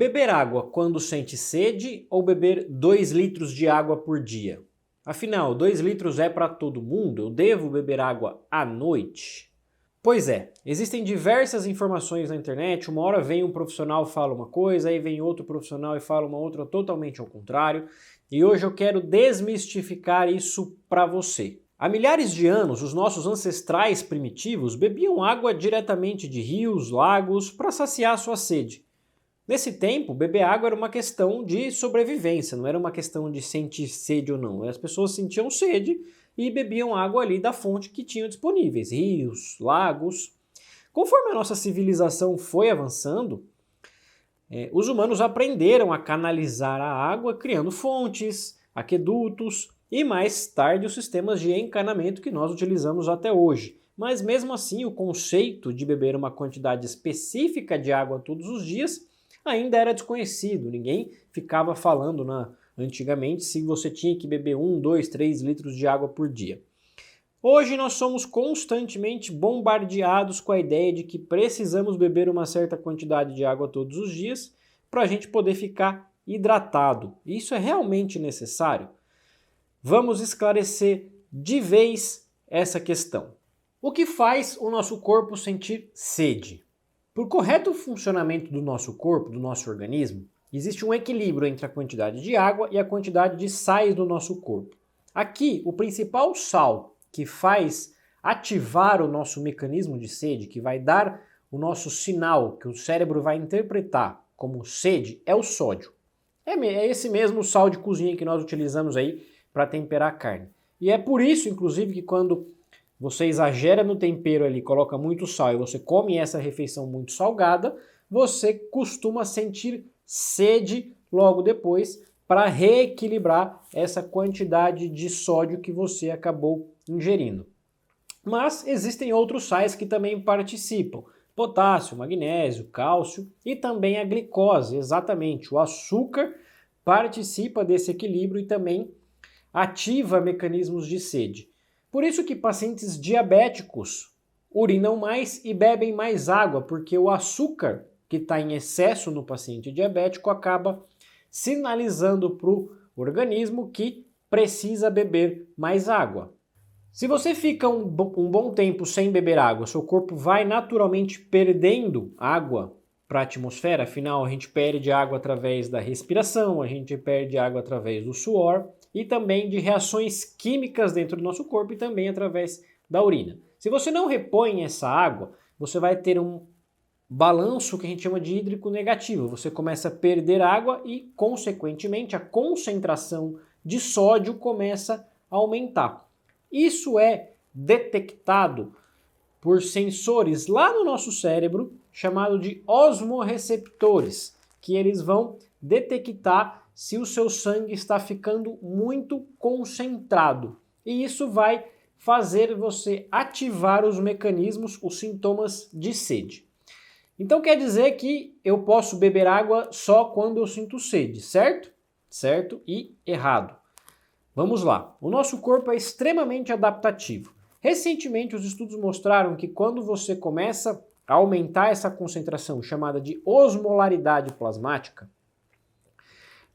Beber água quando sente sede ou beber 2 litros de água por dia? Afinal, 2 litros é para todo mundo? Eu devo beber água à noite? Pois é, existem diversas informações na internet, uma hora vem um profissional e fala uma coisa, aí vem outro profissional e fala uma outra totalmente ao contrário, e hoje eu quero desmistificar isso para você. Há milhares de anos, os nossos ancestrais primitivos bebiam água diretamente de rios, lagos, para saciar sua sede. Nesse tempo, beber água era uma questão de sobrevivência, não era uma questão de sentir sede ou não. As pessoas sentiam sede e bebiam água ali da fonte que tinham disponíveis, rios, lagos. Conforme a nossa civilização foi avançando, os humanos aprenderam a canalizar a água criando fontes, aquedutos e mais tarde os sistemas de encanamento que nós utilizamos até hoje. Mas mesmo assim, o conceito de beber uma quantidade específica de água todos os dias ainda era desconhecido, ninguém ficava falando antigamente se você tinha que beber 1, 2, 3 litros de água por dia. Hoje nós somos constantemente bombardeados com a ideia de que precisamos beber uma certa quantidade de água todos os dias para a gente poder ficar hidratado. Isso é realmente necessário? Vamos esclarecer de vez essa questão. O que faz o nosso corpo sentir sede? Por correto funcionamento do nosso corpo, do nosso organismo, existe um equilíbrio entre a quantidade de água e a quantidade de sais do nosso corpo. Aqui, o principal sal que faz ativar o nosso mecanismo de sede, que vai dar o nosso sinal, que o cérebro vai interpretar como sede, é o sódio. É esse mesmo sal de cozinha que nós utilizamos aí para temperar a carne. E é por isso, inclusive, que quando você exagera no tempero ali, coloca muito sal e você come essa refeição muito salgada, você costuma sentir sede logo depois para reequilibrar essa quantidade de sódio que você acabou ingerindo. Mas existem outros sais que também participam: potássio, magnésio, cálcio e também a glicose, exatamente. O açúcar participa desse equilíbrio e também ativa mecanismos de sede. Por isso que pacientes diabéticos urinam mais e bebem mais água, porque o açúcar que está em excesso no paciente diabético acaba sinalizando para o organismo que precisa beber mais água. Se você fica um bom tempo sem beber água, seu corpo vai naturalmente perdendo água para a atmosfera, afinal a gente perde água através da respiração, a gente perde água através do suor e também de reações químicas dentro do nosso corpo e também através da urina. Se você não repõe essa água, você vai ter um balanço que a gente chama de hídrico negativo. Você começa a perder água e, consequentemente, a concentração de sódio começa a aumentar. Isso é detectado por sensores lá no nosso cérebro, chamado de osmorreceptores, que eles vão detectar se o seu sangue está ficando muito concentrado. E isso vai fazer você ativar os mecanismos, os sintomas de sede. Então quer dizer que eu posso beber água só quando eu sinto sede, certo? Certo e errado. Vamos lá. O nosso corpo é extremamente adaptativo. Recentemente os estudos mostraram que quando você começa a aumentar essa concentração chamada de osmolaridade plasmática,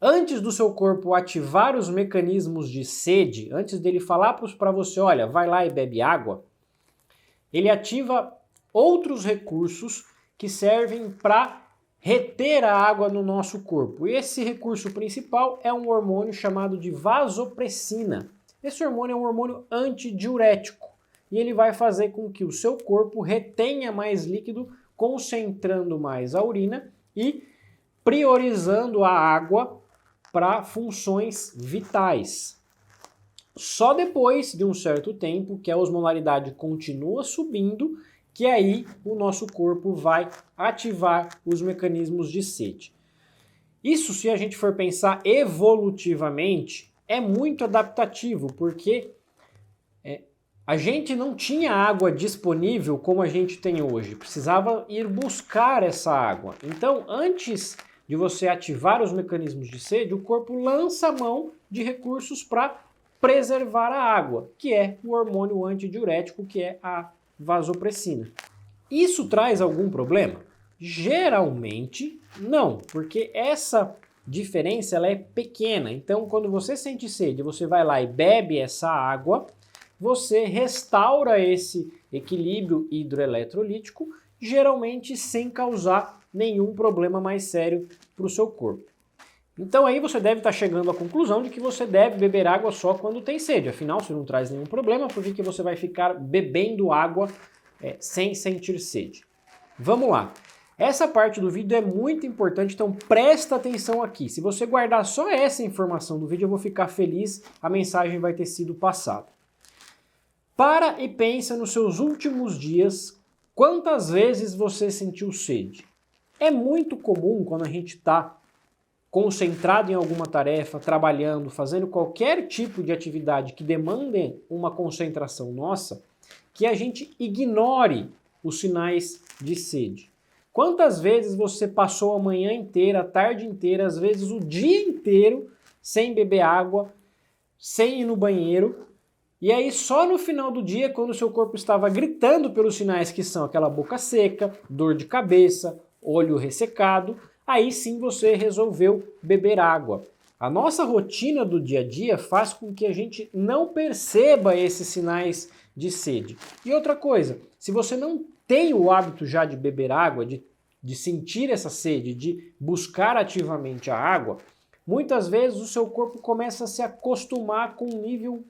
antes do seu corpo ativar os mecanismos de sede, antes dele falar para você, olha, vai lá e bebe água, ele ativa outros recursos que servem para reter a água no nosso corpo. E esse recurso principal é um hormônio chamado de vasopressina. Esse hormônio é um hormônio antidiurético e ele vai fazer com que o seu corpo retenha mais líquido, concentrando mais a urina e priorizando a água para funções vitais. Só depois de um certo tempo que a osmolaridade continua subindo, que aí o nosso corpo vai ativar os mecanismos de sede. Isso, se a gente for pensar evolutivamente, é muito adaptativo, porque a gente não tinha água disponível como a gente tem hoje, precisava ir buscar essa água. Então, antes de você ativar os mecanismos de sede, o corpo lança a mão de recursos para preservar a água, que é o hormônio antidiurético, que é a vasopressina. Isso traz algum problema? Geralmente não, porque essa diferença ela é pequena. Então, quando você sente sede, você vai lá e bebe essa água, você restaura esse equilíbrio hidroeletrolítico, geralmente sem causar nenhum problema mais sério para o seu corpo. Então aí você deve estar chegando à conclusão de que você deve beber água só quando tem sede. Afinal, se não traz nenhum problema, por que você vai ficar bebendo água sem sentir sede? Vamos lá. Essa parte do vídeo é muito importante, então presta atenção aqui. Se você guardar só essa informação do vídeo, eu vou ficar feliz, a mensagem vai ter sido passada. Para e pensa nos seus últimos dias, quantas vezes você sentiu sede? É muito comum quando a gente está concentrado em alguma tarefa, trabalhando, fazendo qualquer tipo de atividade que demande uma concentração nossa, que a gente ignore os sinais de sede. Quantas vezes você passou a manhã inteira, a tarde inteira, às vezes o dia inteiro, sem beber água, sem ir no banheiro, e aí só no final do dia, quando o seu corpo estava gritando pelos sinais que são aquela boca seca, dor de cabeça, olho ressecado, aí sim você resolveu beber água. A nossa rotina do dia a dia faz com que a gente não perceba esses sinais de sede. E outra coisa, se você não tem o hábito já de beber água, de sentir essa sede, de buscar ativamente a água, muitas vezes o seu corpo começa a se acostumar com um nível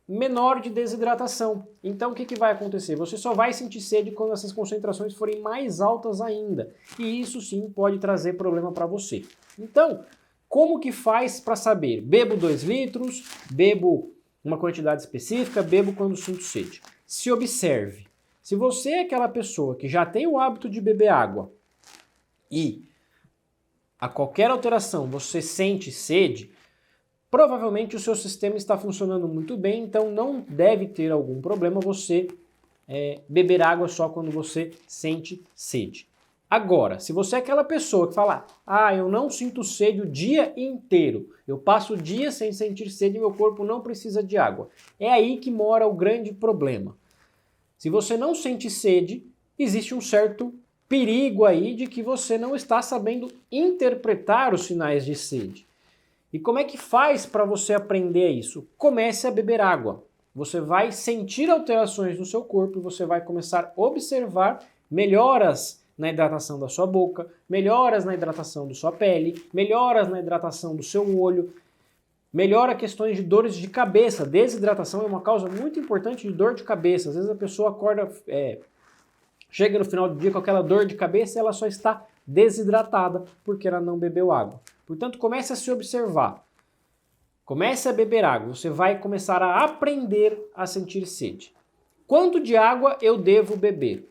menor de desidratação. Então o que vai acontecer? Você só vai sentir sede quando essas concentrações forem mais altas ainda. E isso sim pode trazer problema para você. Então, como que faz para saber? Bebo 2 litros, bebo uma quantidade específica, bebo quando sinto sede. Se observe. Se você é aquela pessoa que já tem o hábito de beber água e a qualquer alteração você sente sede, provavelmente o seu sistema está funcionando muito bem, então não deve ter algum problema você beber água só quando você sente sede. Agora, se você é aquela pessoa que fala, eu não sinto sede o dia inteiro, eu passo o dia sem sentir sede e meu corpo não precisa de água, é aí que mora o grande problema. Se você não sente sede, existe um certo perigo aí de que você não está sabendo interpretar os sinais de sede. E como é que faz para você aprender isso? Comece a beber água. Você vai sentir alterações no seu corpo e você vai começar a observar melhoras na hidratação da sua boca, melhoras na hidratação da sua pele, melhoras na hidratação do seu olho, melhora questões de dores de cabeça. Desidratação é uma causa muito importante de dor de cabeça. Às vezes a pessoa acorda, chega no final do dia com aquela dor de cabeça e ela só está desidratada porque ela não bebeu água. Portanto, comece a se observar. Comece a beber água. Você vai começar a aprender a sentir sede. Quanto de água eu devo beber?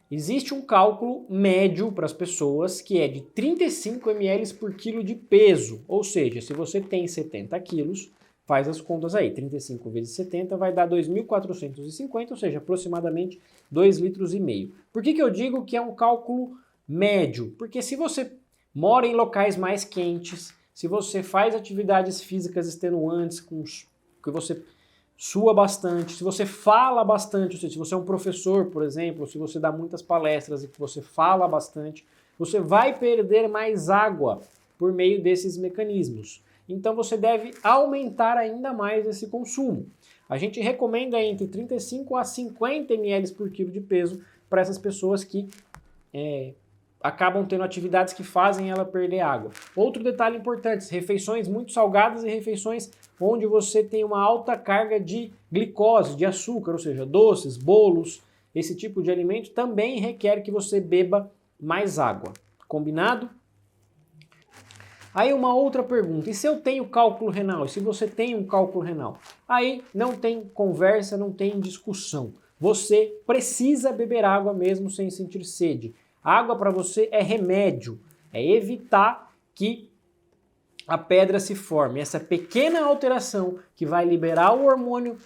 Existe um cálculo médio para as pessoas que é de 35 ml por quilo de peso. Ou seja, se você tem 70 quilos, faz as contas aí. 35 vezes 70 vai dar 2.450, ou seja, aproximadamente 2,5 litros. Por que eu digo que é um cálculo médio? Porque se você mora em locais mais quentes, se você faz atividades físicas extenuantes, que você sua bastante, se você fala bastante, ou seja, se você é um professor, por exemplo, se você dá muitas palestras e que você fala bastante, você vai perder mais água por meio desses mecanismos. Então você deve aumentar ainda mais esse consumo. A gente recomenda entre 35 a 50 ml por quilo de peso para essas pessoas que acabam tendo atividades que fazem ela perder água. Outro detalhe importante, refeições muito salgadas e refeições onde você tem uma alta carga de glicose, de açúcar, ou seja, doces, bolos, esse tipo de alimento também requer que você beba mais água. Combinado? Aí uma outra pergunta, e se eu tenho cálculo renal? E se você tem um cálculo renal? Aí não tem conversa, não tem discussão. Você precisa beber água mesmo sem sentir sede. Água para você é remédio, é evitar que a pedra se forme. Essa pequena alteração que vai liberar o hormônio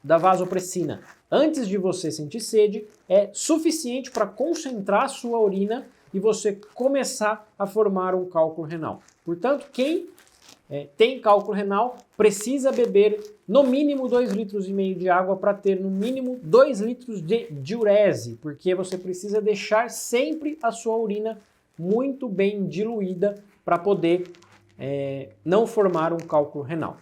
da vasopressina antes de você sentir sede é suficiente para concentrar a sua urina e você começar a formar um cálculo renal. Portanto, quem tem cálculo renal, precisa beber no mínimo 2,5 litros de água para ter no mínimo 2 litros de diurese, porque você precisa deixar sempre a sua urina muito bem diluída para poder não formar um cálculo renal.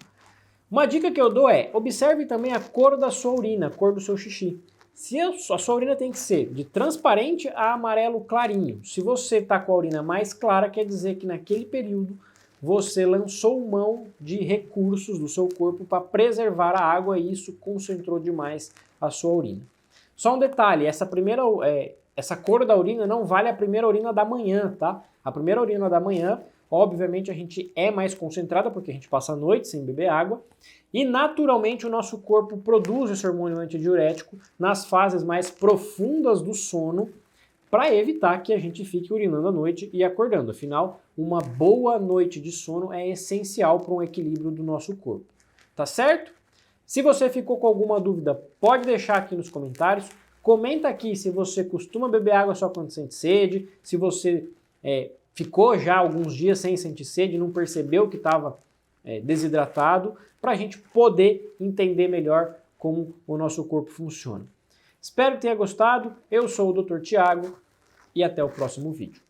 Uma dica que eu dou é, observe também a cor da sua urina, a cor do seu xixi. Se a sua urina tem que ser de transparente a amarelo clarinho. Se você está com a urina mais clara, quer dizer que naquele período você lançou mão de recursos do seu corpo para preservar a água e isso concentrou demais a sua urina. Só um detalhe, essa cor da urina não vale a primeira urina da manhã, tá? A primeira urina da manhã, obviamente a gente é mais concentrada porque a gente passa a noite sem beber água e naturalmente o nosso corpo produz esse hormônio antidiurético nas fases mais profundas do sono para evitar que a gente fique urinando à noite e acordando. Afinal, uma boa noite de sono é essencial para um equilíbrio do nosso corpo. Tá certo? Se você ficou com alguma dúvida, pode deixar aqui nos comentários. Comenta aqui se você costuma beber água só quando sente sede, se você ficou já alguns dias sem sentir sede, não percebeu que estava desidratado, para a gente poder entender melhor como o nosso corpo funciona. Espero que tenha gostado, eu sou o Dr. Tiago e até o próximo vídeo.